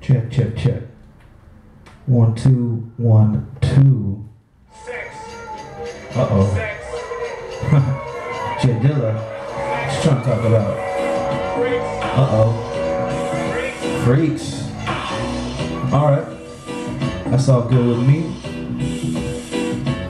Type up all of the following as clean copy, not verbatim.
Check, check, check. 1, 2, 1, 2. Uh-oh. Jay Dilla. What you trying to talk about? Uh-oh. Freaks. Alright. That's all good with me.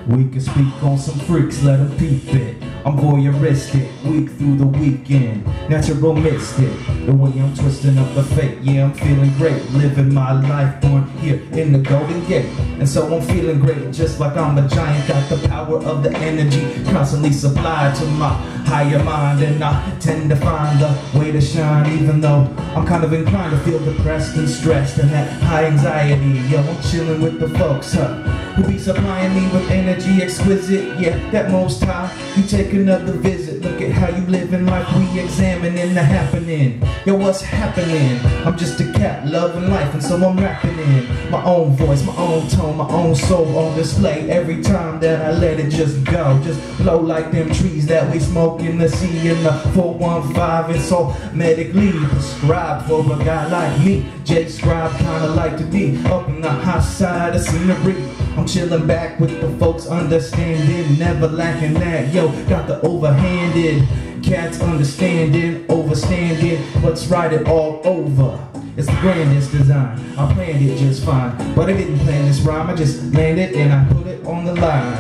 We can speak on some freaks, let them peep it. I'm voyeuristic, week through the weekend. Natural mystic, the way I'm twisting up the fate. Yeah, I'm feeling great, living my life born here in the Golden Gate. And so I'm feeling great, just like I'm a giant. Got the power of the energy constantly supplied to my higher mind. And I tend to find the way to shine, even though I'm kind of inclined to feel depressed and stressed and that high anxiety. Yo, I'm chilling with the folks, who be supplying me with energy exquisite. Yeah, that most high, you take another visit. Look at how you living life, we examining the happening. Yo, what's happening? I'm just a cat loving life, and so I'm rapping in my own voice, my own tone, my own soul on display. Every time that I let it just go, just blow like them trees that we smoke in the sea in the 415. It's all medically prescribed for a guy like me. J Scribe kinda like to be up in the high side of scenery. I'm chilling back with the folks understanding, never lacking that. Yo, got the overhanded cats understanding, overstanding what's right it all over. It's the grandest design. I planned it just fine, but I didn't plan this rhyme. I just landed and I put it on the line.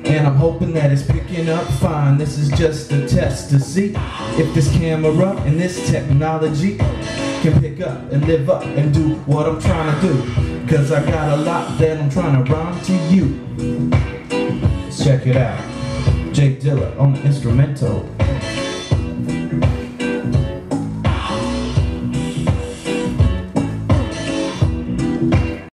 And I'm hoping that it's picking up fine. This is just a test to see if this camera and this technology can pick up and live up and do what I'm trying to do. Cause I got a lot that I'm trying to rhyme to you. Let's check it out. Jay Dilla on the instrumental.